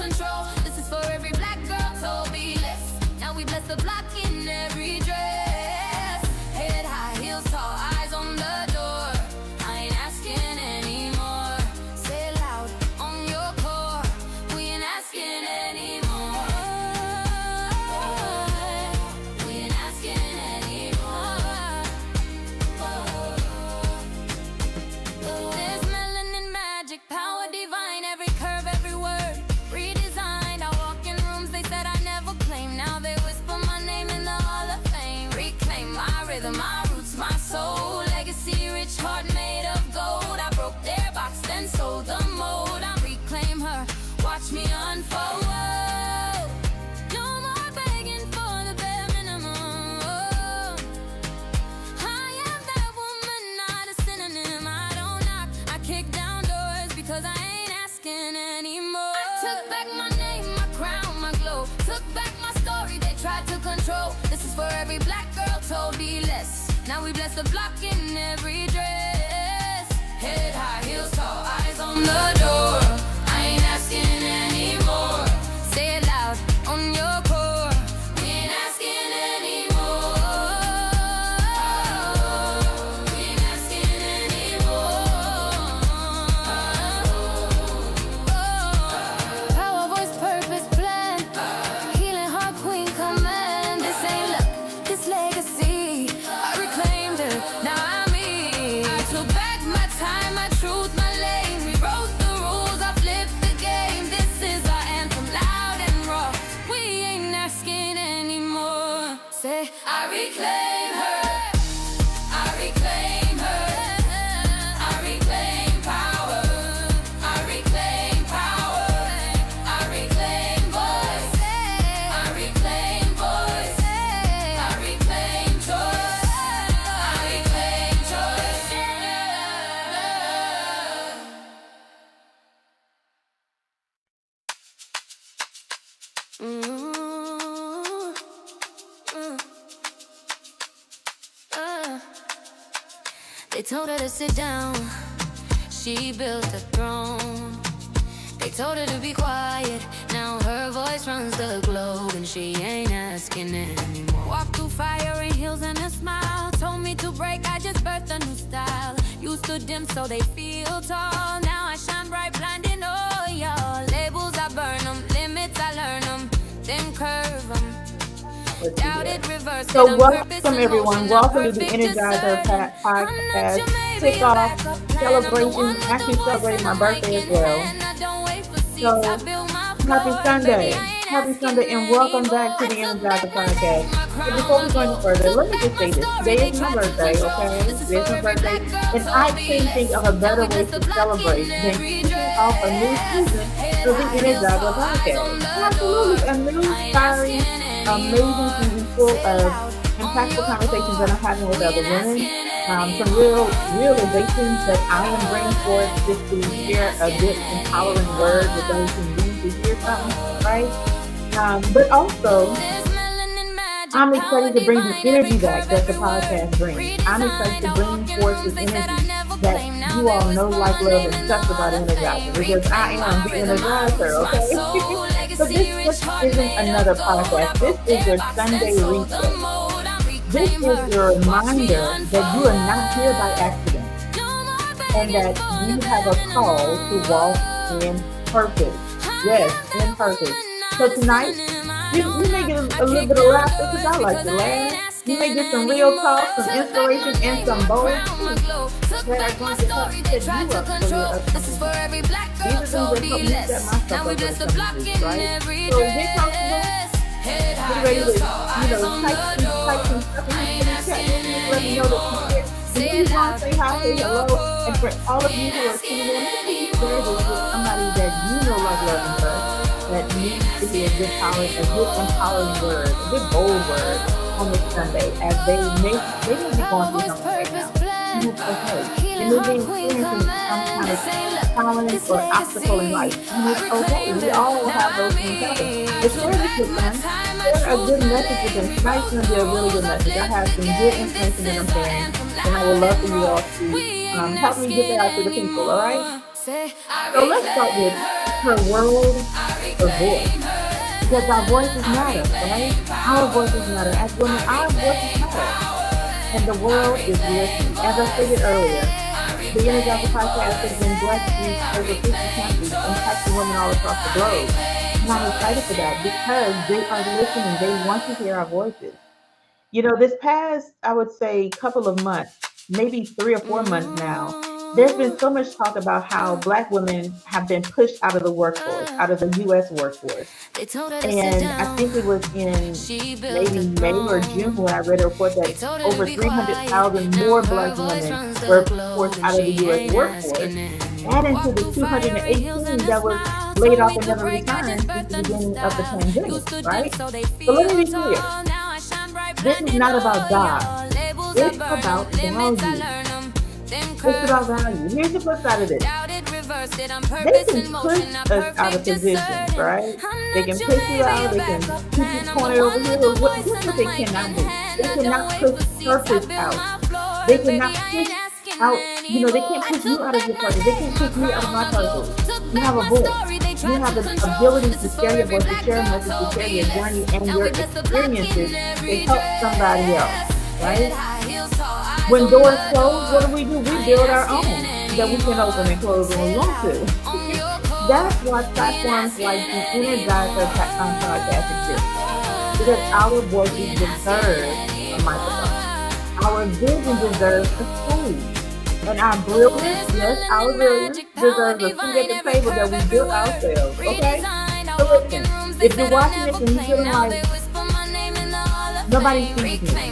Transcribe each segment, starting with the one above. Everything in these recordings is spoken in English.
control. This is for every black girl told be less. Now we bless the block in every dress. Head high, heels tall, eyes on the door. I ain't asking anymore. Say it loud on your core. We ain't asking anymore. We ain't asking anymore. There's melanin magic, power divine, every curve, every word redesigned. I walk in rooms they said I never claimed. Now they whisper my name in the Hall of Fame. Reclaim my rhythm, my roots, my soul. Legacy rich, heart made of gold. I broke their box, then sold the mold. I reclaim her, watch me unfold. No more begging for the bare minimum. I am that woman, not a synonym. I don't knock, I kick down doors because I ain't asking anymore. I took back my name, my crown, my glow. Took back my story, they tried to control. This is for every black girl told be less. Now we bless the block in every dress. Head high, heels tall, eyes on the door. I ain't asking anymore. Say it loud on your core. We ain't asking anymore. We ain't asking anymore. Power, voice, purpose, plan. Healing heart, queen, command. This ain't luck, this legacy. I reclaimed her, now I'm me. I took back my time, my truth, my lane. Rewrote the rules, I flipped the game. This is our anthem, loud and raw. We ain't asking anymore. Say, I reclaim her. I reclaim her. I reclaim power. I reclaim power. I reclaim voice. I reclaim voice. I reclaim choice. I reclaim choice. They told her to sit down. She built a throne. They told her to be quiet. Now her voice runs the globe, and she ain't asking anymore. Walk through fire in heels and a smile. Told me to break, I just birthed a new style. Used to dim so they feel tall. Now I shine bright, blinding all y'all. Labels I burn them, limits I learn them, then curve them. Doubted, reverse. So welcome everyone. Welcome to the Energizer podcast kickoff celebration. Actually celebrating my birthday as well. So happy Sunday. Happy Sunday and welcome back to the Energizer podcast. So before we go any further, let me just say this. Today is my birthday, okay? Today is my birthday. And I can't think of a better way to celebrate than kicking off a new season for the Energizer podcast. Absolutely a new, inspiring, amazing season full of impactful conversations that I'm having with other women. Some real realizations that I am bringing forth just to share a good empowering word with those who need to hear something, right? But also, I'm excited to bring the energy back that the podcast brings. I'm excited to bring forth this energy that you all know, like, love, and trust about Energizer, because I am the Energizer, okay? So this isn't another podcast. This is your Sunday reset. This is your reminder that you are not here by accident, and that you have a call to walk in purpose. Yes, in purpose. So tonight, you may get a little bit of laughter, because I like to laugh. You may get some real talk, some inspiration, and some bold truths that are going to help set you up for your upcoming. These are things that help me set myself up for the upcoming week, right? So get comfortable. Get ready to, type some stuff in the chat. Let me know that you're here. And please want to say hi, say hello. And for all of you who are tuning in, please share this with somebody that you know, like, love, and trust, that needs to be a good empowering word, a good bold word on this Sunday, as they may be going through something right now. And it's okay. They may be experiencing some kind of challenge or obstacle in life. And it's okay. We all will have those things happen. But share this with them. Share a good message with them. Tonight's going to be a really good message. I have some good information that I'm sharing, and I would love for you all to help me get that out to the people, all right? So let's start with her world her voice because our voices matter, right? Our voices matter. As women, our voices matter. And the world is listening. As I stated earlier, the Energizer podcast has been blessed to reach over 50 countries, impacting women all across the globe. And I'm excited for that because they are listening. They want to hear our voices. This past, I would say, couple of months, maybe 3 or 4 months now, there's been so much talk about how Black women have been pushed out of the workforce, out of the U.S. workforce. And I think it was in maybe May or June when I read a report that over 300,000 more Black women were forced out of the U.S. workforce, adding to the 218 that was laid off and never returned since the beginning of the pandemic, right? So let me be clear. This is not about jobs. It's about value. It's about value. Here's the flip side of this. They can push us out of positions, right? They can push you out. They can keep you cornered over here. Guess what they cannot do? They cannot push purpose out. They cannot push out. They can't push you out of your purpose. They can't push me out of my purpose. You have a voice. You have the ability to share your voice, to share a message, to share your journey and your experiences to help somebody else, right? When doors close, what do? We build our own that we can open and close when we want to. That's why platforms like the energizeHER podcast exist. Because our voices deserve a microphone. Our vision deserves a stage. And our brilliance, yes, our brilliance deserves a seat at the table that we built ourselves, okay? So listen, if you're watching this and you're feeling like nobody sees me,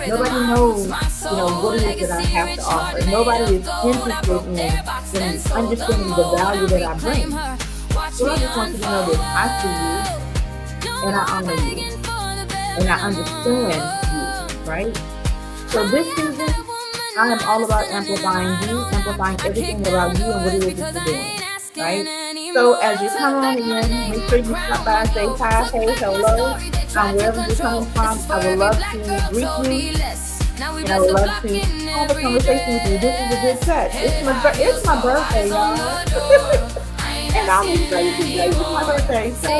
nobody knows, what it is that I have to offer, nobody is interested in understanding the value that I bring, so I just want you to know this: I see you, and I honor you, and I understand you, right? So this season, I am all about amplifying you, amplifying everything about you and what it is that you're doing, right? So as you come on in, make sure you stop by and say hi, hey, hello. Wherever you're coming from, I would love to greet you, and I would love to have a conversation with you. This is a good touch. It's my birthday, y'all. And I'm excited today is my birthday. So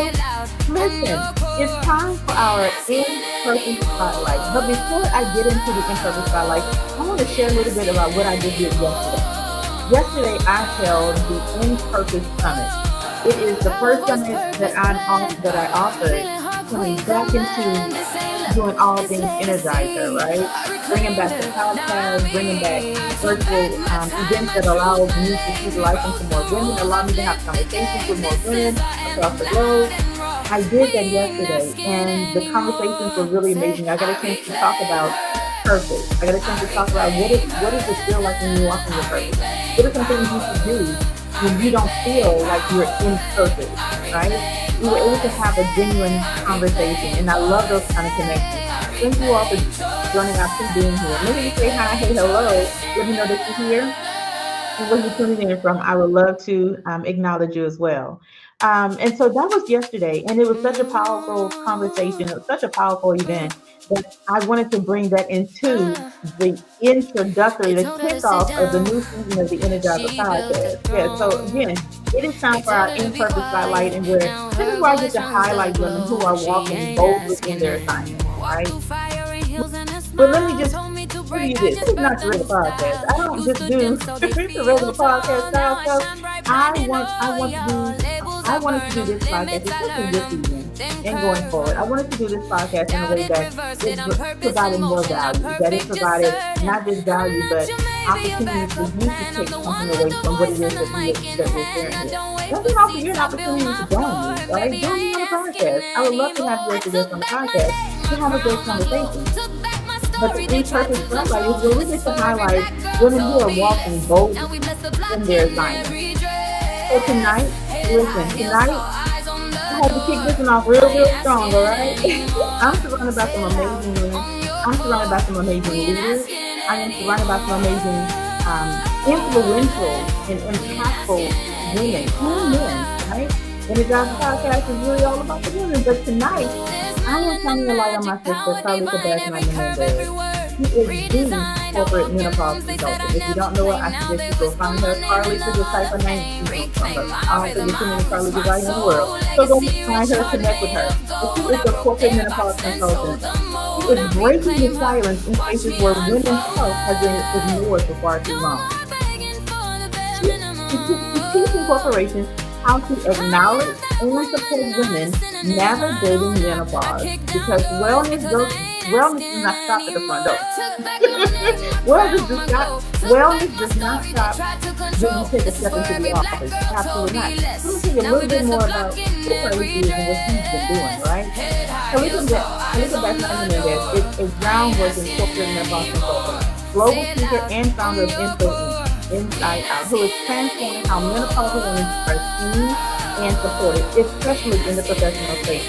listen, it's time for our in-person spotlight. But before I get into the in-person spotlight, I want to share a little bit about what I just did yesterday. Yesterday, I held the In-Purpose Summit. It is the first summit that I offered, coming back into doing all things energizer, right? Bringing back the podcast, bringing back virtual events that allow me to see the life into more women, allow me to have conversations with more women across the globe. I did that yesterday, and the conversations were really amazing. I got a chance to talk about purpose. I got a chance to talk about what does it feel like when you walk in your purpose? What are some things you should do when you don't feel like you're in purpose, right? We were able to have a genuine conversation, and I love those kind of connections. Thank you all for joining us and being here. Maybe you say hi, hey, hello. Let me know that you're here and where you're tuning in from. I would love to acknowledge you as well. And so that was yesterday, and it was such a powerful conversation. It was such a powerful event that I wanted to bring that into the introductory, the kickoff of the new season of the Energizer podcast. Yeah, so again, it is time for our in-purpose spotlight, and this is where I get to highlight women who are walking boldly in their assignment, right? But let me just tell you this. This is not the regular podcast. I don't just do the regular podcast style stuff. I wanted to do this podcast, especially this season and going forward. I wanted to do this podcast in a way that is providing more value, that it provided not just value, but opportunities for you to take something away from what it is that we're sharing here. That's an offer you an opportunity to join me, right? Join me on the podcast. I would love to have you as a guest on the podcast to have a great conversation. But the in-purpose spotlight is where we get to highlight women who are walking boldly in their assignment. So tonight, I had to kick this one off real strong, all right? I'm surrounded by some amazing women. I'm surrounded by some amazing leaders. I am surrounded by some amazing, influential and impactful women and men, right? And the Job Podcast is really all about the women. But tonight, I am shining a light on my sister, Carly Sebastian, my name. She is the corporate menopause consultant. If you don't know her, I suggest you go find her. Carlita, just type her name, you can from her. I don't think there's too many Carlitas out here in the world. So go find her, connect with her. But she is a corporate menopause consultant. She is breaking the silence in cases where women's health has been ignored for far too long. She teaching corporations how to acknowledge and support women navigating menopause because wellness does not stop at the front door. Wellness does not stop when you take a step into the office. Absolutely not. I'm going to tell you a little bit more about who Carlita is and what she's been doing, right? Carlita Chapman is a groundbreaking corporate menopause consultant, global speaker, and founder of Inside Out, who is transforming how menopausal women are seen and supported, especially in the professional space.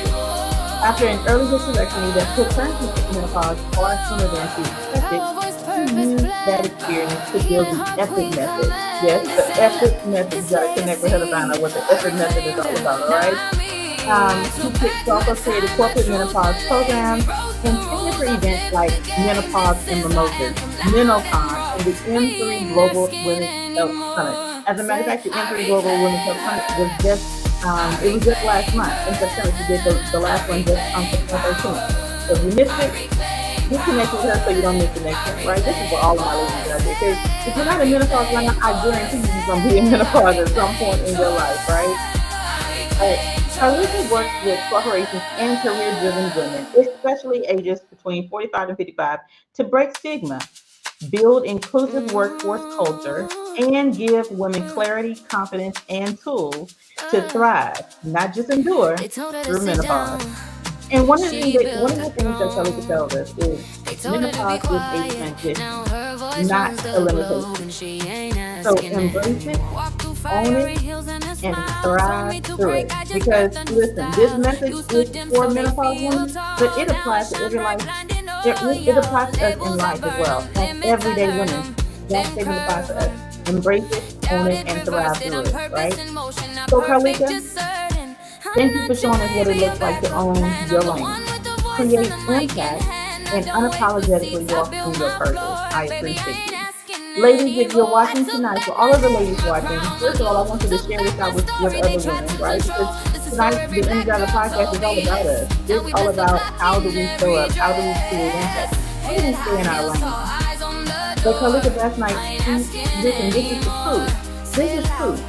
After an early hysterectomy that put her into menopause far sooner than she expected, she used that experience to build the EPIC method. Yes, the EPIC method. You gotta connect with her to find out what the EPIC method is all about, right? She kicks off a created corporate menopause programs and signature events like Menopause in Mimosas, Menopause, and the M3 Global Women's Health Summit. As a matter of fact, the M3 Global Women's Health Summit was just last month in September. She did the last one just on September 13th. So if you missed it, disconnect with her so you don't miss the next one, right? This is for all of my ladies out there. Because if you're not in menopause right now, I guarantee you're going to be in menopause at some point in your life, right? Carlita works with corporations and career-driven women, especially ages between 45 and 55, to break stigma, build inclusive workforce culture, and give women clarity, confidence, and tools to thrive, not just endure, through menopause. And one of the things that Carlita tells us is menopause is a transition, not a limitation. So embrace it, own it, and thrive through it. Because listen, this message is for menopause women, but it applies to every life. It applies to us in life as well, as everyday women. That statement applies to us. Embrace it, own it, and thrive through it. Right? So, Carlita, thank you for showing us what it looks like to own your lane, create impact, and unapologetically walk in your purpose. I appreciate you. Ladies, if you're watching tonight, for all of the ladies watching, first of all, I want you to share this out with other women, right? Because tonight, the Energizer podcast is all about us. It's all about how do we show up, how do we create impact, how do we stay in our lane. But Carlita last night, listen, this is the truth. This is truth.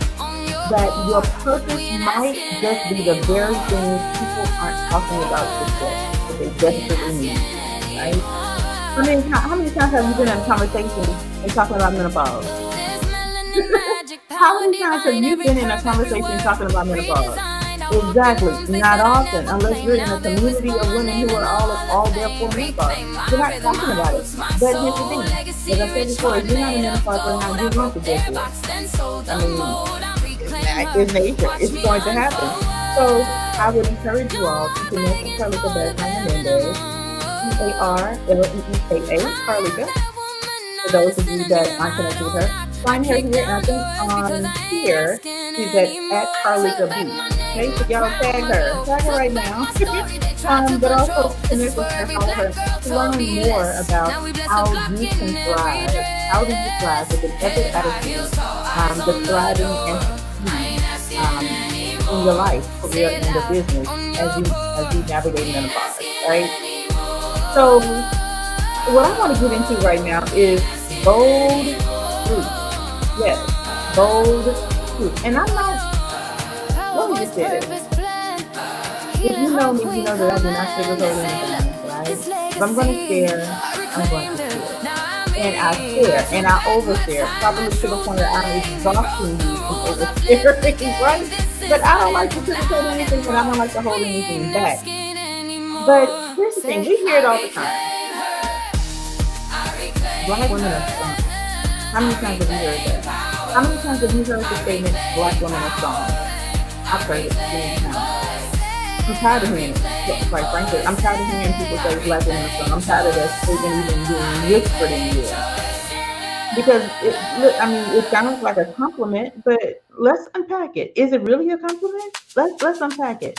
That your purpose might just be the very thing people aren't talking about today, but they desperately need, right? How many times have you been in a conversation and talking about menopause? How many times have you been in a conversation talking about menopause? Exactly. Not often, unless you're in a community of women who are all there for menopause. You're not talking about it. But here's the thing. As I said before, if you're not in menopause right now, you're going to get it. It's nature. It's going to happen. So I would encourage you all to connect with Carlita Hernandez, Carleeka, Carlita. For those of you that aren't connected with her, find her here, and I think on here she's at Carlita B. Okay, so y'all tag her right now. But also connect with her, follow her to learn more about how you can thrive. How do you thrive with an epic attitude, the thriving and in your life, career, and the business as you navigate menopause, right? So, what I want to get into right now is bold truth. Yes, bold truth. And I'm not, let me just say this. If you know me, you know that I do not sugarcoat anything, right? If I'm going to share, I'm going to share. And I share, and I overshare, probably to the point that I'm exhausting you from oversharing, right? But I don't like to sugarcoat anything, and I don't like to hold anything back. But here's the thing, we hear it all the time. Black women are strong. How many times have you heard that? How many times have you heard the statement, black women are strong? I've heard it many times. I'm tired of hearing it. Quite frankly, I'm tired of hearing people say black women are strong. I'm tired of that statement even being whispered in the air. Because it sounds like a compliment, but let's unpack it. Is it really a compliment? Let's unpack it.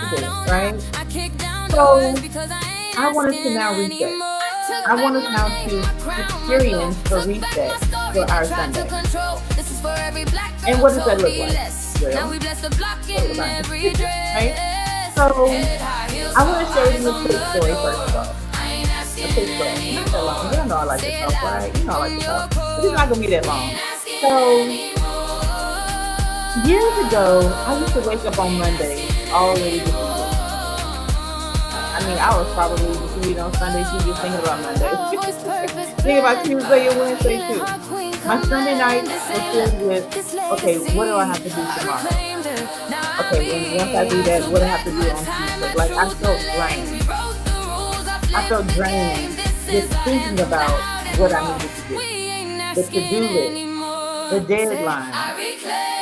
to do, right? I kick down doors So because I ain't I wanted to asking now reset. anymore. I took I want us now to experience a reset for our Sunday. And what does that look like? Well, right? So I want to share with you a quick story first of all. A quick story. Not that long. You know I like to talk, right? You know I like to talk. But it's not gonna be that long. So years ago, I used to wake up on Monday already defeated. I mean, I was probably defeated on Sunday too, just thinking about Monday. Thinking about Tuesday and Wednesday too. My Sunday night was filled with, okay, what do I have to do tomorrow? Okay, once I do that, what do I have to do on Tuesday? Like, I felt drained. I felt drained just thinking about what I needed to do. The to-do list, the deadline,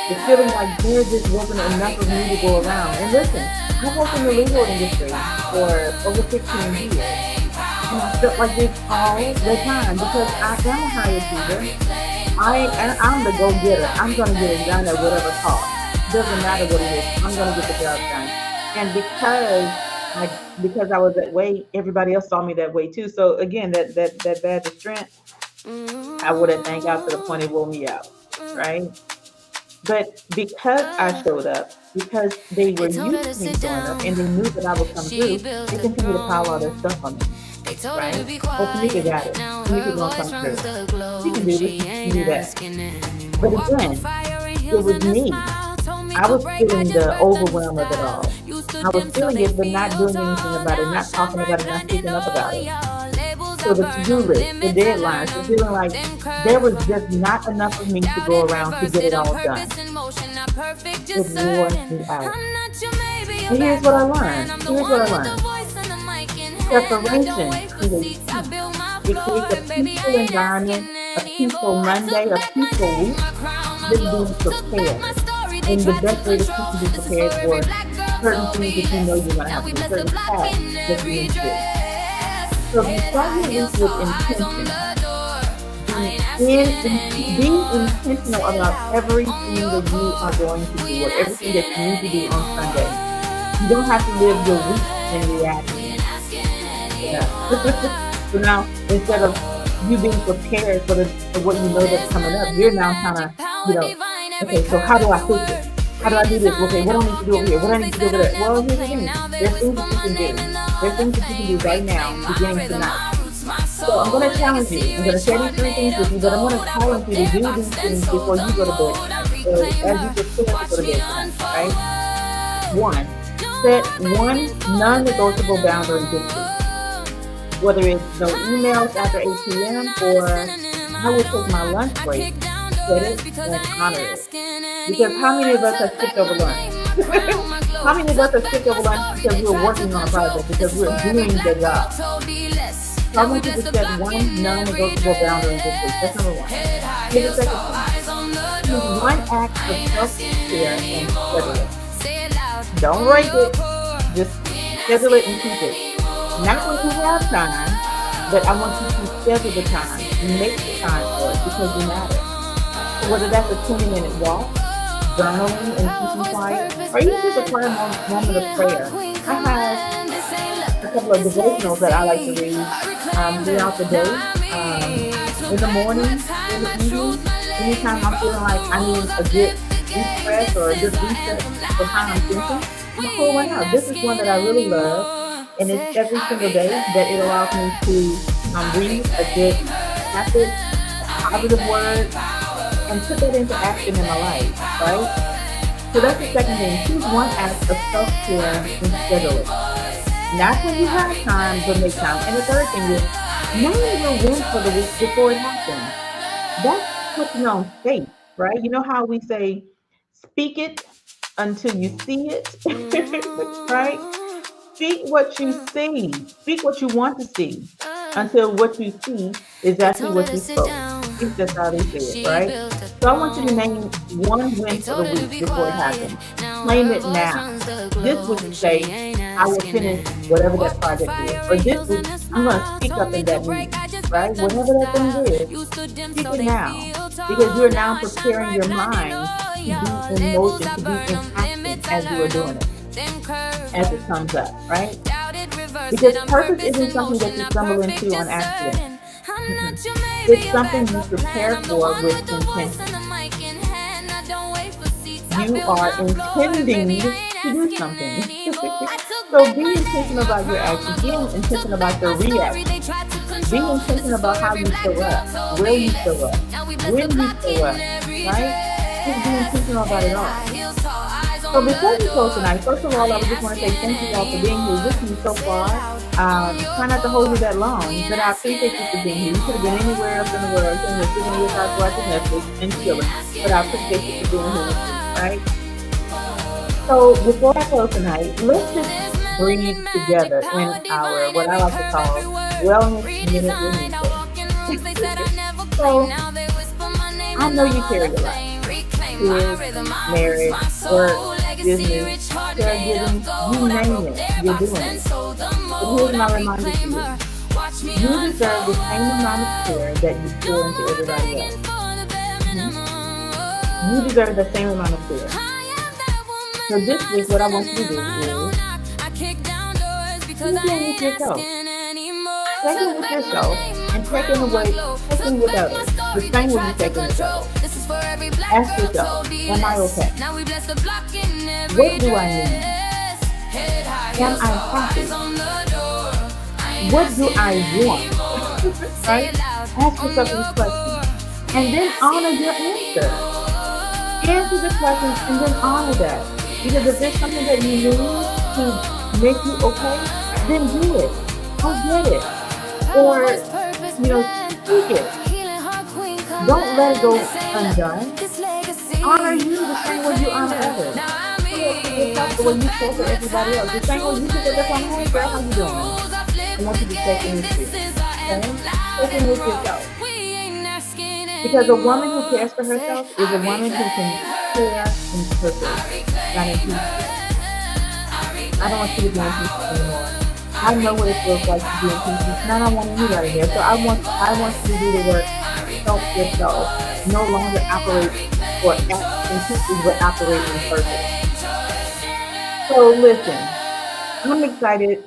the feeling like there just wasn't enough of me to go around. And listen, I worked in the legal industry for over 15 years. And I felt like this all the time because I am a hired teacher. I'm the go-getter. I'm going to get it done at whatever cost. Doesn't matter what it is. I'm going to get the job done. And because I was that way, everybody else saw me that way too. So again, that badge of strength, I wore that thing out to the point it wore me out, right? But because I showed up, because they were used to me showing up, and they knew that I would come through, they continued to pile all their stuff on me. Right? Well, Tameka got it. Tameka gonna come through. She can do this. She can do that. But again, it was me. I was feeling the overwhelm of it all. I was feeling it, but not doing anything about it, not talking about it, not speaking up about it. So the to-do list, the deadlines, the feeling like there was just not enough of me to go around to get it all done. It wore me out. And here's what I learned. Preparation creates peace. It creates a peaceful environment, a peaceful Monday, a peaceful week. Just being prepared. And the best way to keep you prepared for certain things that you know you're going to have to do, certain tasks that you need to do. So if you start your week with intention, be intentional about everything that you are going to do or everything that you need to do on Sunday. You don't have to live your week in reaction. Yeah. So now, instead of you being prepared for what you know that's coming up, you're now kind of, okay, so how do I fix it? How do I do this? Okay, what do I need to do over here? What do I need to do over there? Well, here's the thing. There's things that you can do. There's things that you can do right now, beginning tonight. So I'm going to challenge you. I'm going to share these 3 things with you, but I'm going to challenge you to do these things before you go to bed tonight, or as you prepare to go to bed tonight, right? 1, set 1 non-negotiable boundary this week. Whether it's no emails after 8 p.m. or I will take my lunch break, set it and honor it. Because how many of us have skipped over lunch? How many of us have skipped over lunch because we're working on a project, because we're doing the job? So I want you to set 1 non-negotiable boundary this week. That's number 1. Here's the second one. Choose 1 act of self-care and schedule it. Don't break it. Just schedule it and keep it. Not when you have time, but I want you to schedule the time and make the time for it because you matter. So whether that's a 20-minute walk, journaling and keeping quiet, or even just a quiet moment of prayer. I have a couple of devotionals that I like to read throughout the day, in the morning, in the evening, anytime I'm feeling like I need a good refresh or a good reset for how I'm thinking. I'm pull one out. This is one that I really love, and it's every single day that it allows me to read a good passage, a positive word, and put that into action in my life, right? So that's the second thing. Choose 1 act of self-care and schedule it. Not when you have time, but make time. And the third thing is, name your wins for the week before it happens. That's putting on faith, right? You know how we say, speak it until you see it, right? Speak what you see. Speak what you want to see until what you see is actually what you spoke. That's how they say it, right? So I want you to name 1 win for the week before it happens. Claim it now. This week, say, I will finish whatever that project is. Or this week, I'm going to speak up in that meeting, right? Whatever that thing is, speak it now. Because you're now preparing your mind to be in motion, to be in action as you are doing it, as it comes up, right? Because purpose isn't something that you stumble into on accident. Mm-mm. It's something you prepare for with intention. You are intending to do something. So be intentional about your action. Be intentional about your reaction. Be intentional about how you show up, where you show up, when you show up, right? Just be intentional about it all. So before we close tonight, first of all, I just want to say thank you all for being here with me so far. Try not to hold you that long, but I appreciate you for being here. You could have been anywhere else in the world, and you're sitting in your house watching Netflix and chilling, but I appreciate you for being here with me, right? So before I close tonight, let's just breathe together in our, what I like to call, wellness minute with Nisha. So I know you carry a lot. Kids, marriage, work, business, caregiving, you name it, you're doing it. But here's my reminder to you. You deserve the same amount of care that you pour into everybody else. You deserve the same amount of care. So this week, what I want you to do is check in with yourself. Check in with yourself and check in with others. The same way you check in with others. Ask yourself, am I okay? What do I need? Am I happy? What do I want? Right? Ask yourself these questions. And then honor your answer. Answer the questions and then honor that. Because if there's something that you need to make you okay, then do it. Go get it. Or, speak it. Don't let it go undone. Honor you the same way you honor others. The way you care for everybody else. The same way you pick up the phone, hey girl, how you doing? I want you to check in with you. Okay? Check in with yourself. Because a woman who cares for herself is a woman who can care in purpose, not in peace. I don't want you to be in peace anymore. I know what it feels like to be in peace, and I don't want anybody there. So I want you to do the work. Help yourself. No longer operate or act in pieces, but operate in purpose. So listen, I'm excited.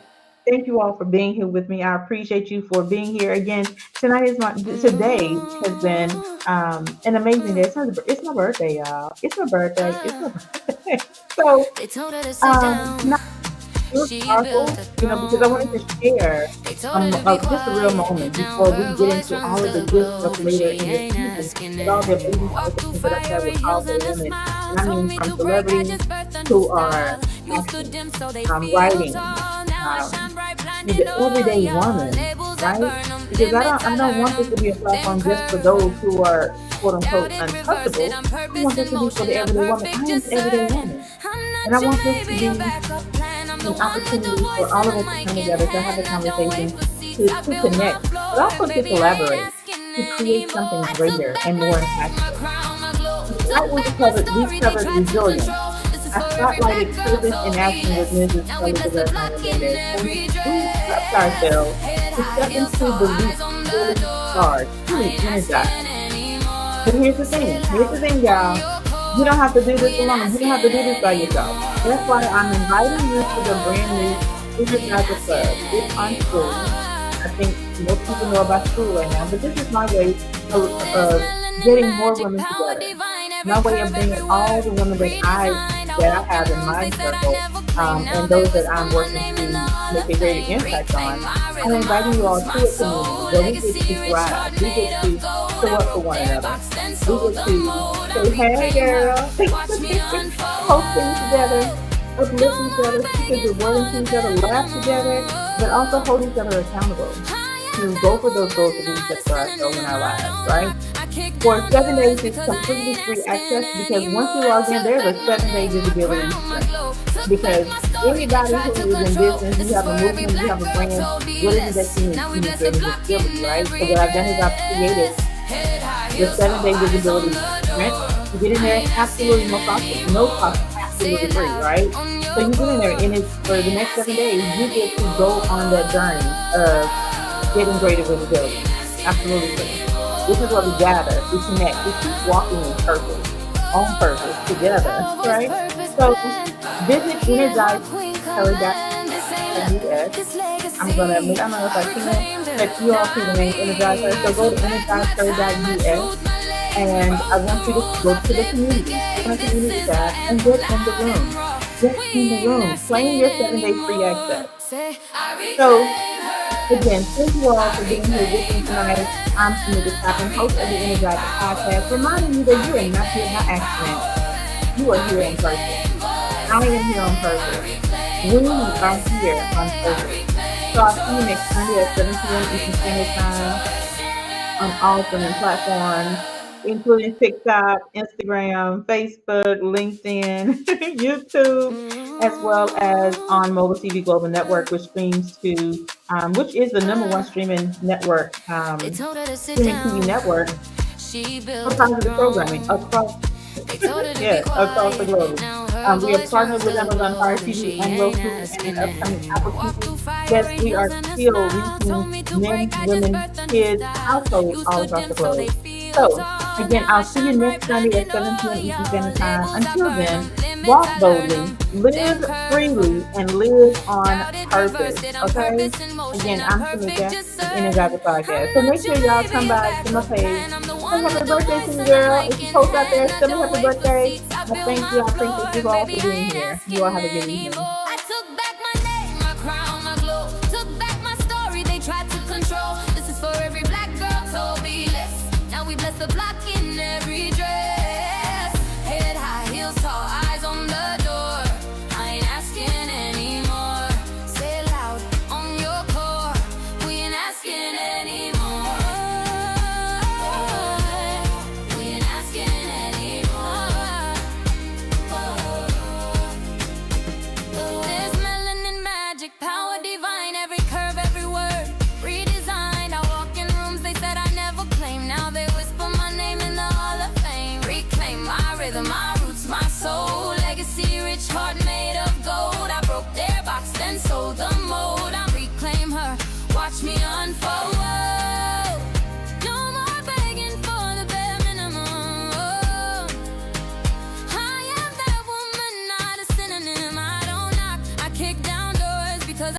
Thank you all for being here with me. I appreciate you for being here again. Today has been an amazing day. It's my birthday, y'all. It's my birthday. So it was powerful, because I wanted to share just a real moment before we get into all of the good stuff later in the season. With all the amazing conversations that I've had with powerful women, and I mean from celebrities who are writing, the everyday woman, right? Because I don't want this to be a platform just for those who are quote unquote untouchable. I want this to be for the everyday woman. I am the everyday woman, and I want this to be an opportunity for all of us to come together to have a conversation, to connect, but also to collaborate, to create something greater and more impactful. Tonight we covered resilience. I spotlighted purpose in action with Mrs. Elizabeth Hernandez, and we prepped ourselves to step into the leap, fully charged, fully energized. But here's the thing, y'all. You don't have to do this alone. You don't have to do this by yourself. That's why I'm inviting you to the brand new Energizer Club. It's on school. I think most people know about school right now, but this is my way of getting more women together. My way of bringing all the women that I have in my circle, and those that I'm working to make a greater impact on. I'm inviting you all to a community where we get to thrive. We get to show up for one another. We get to say, hey girl, post things together, uplift each other, speak a good word into each other, laugh together, but also hold each other accountable to go for those goals that we set for ourselves in our lives, right? For 7 days, it's completely free access because once you log in, there's a 7-day visibility sprint. Because anybody who is in business, you have a movement, you have a brand, what is it that you need? You need greater visibility, right? So what I've done is I've created the 7-day visibility sprint. You get in there, absolutely no cost, absolutely free, right? So you get in there, and it's for the next 7 days, you get to go on that journey of getting greater visibility. Absolutely free. This is where we gather, we connect, we keep walking in purpose, on purpose, together, right? So visit energizeHER.com energizeher.us. I'm gonna make, I don't know if I can, but you all see the name energizeher. So go to energizeher.us, and I want you to go to the community, click on the community tab, and get in the room. Get in the room. Claim your 7-day free access. So again, thank you all for being here with me tonight. I'm Tameka Chapman, host of the Energizer Podcast, reminding you that you are not here by accident. You are here on purpose. I am here on purpose. We are here on purpose. So I'll see you next Sunday at 7 p.m. Eastern Standard Time on all streaming platforms, including TikTok, Instagram, Facebook, LinkedIn, YouTube, as well as on Mobile TV Global Network, which streams to, which is the #1 streaming network, streaming TV network for positive programming across, yes, across the globe. We are partnered with Amazon Fire TV and Roku and upcoming Apple TV. Yes, we are still reaching men, women, kids, households all across the globe. So, again, I'll see you next Sunday at 7 p.m. Eastern Standard Time. Until then, walk boldly, live freely, and live on purpose. Okay? Again, I'm Tameka, the Energizer Podcast. So make sure y'all come by to my page. Say happy birthday to me, girl. If you post out there, tell me happy birthday. I thank you. I appreciate you all for being here. You all have a good evening. I took back my name, my crown, my glow. Took back my story, they tried to control. This is for every black girl, so be less. Now we bless the block.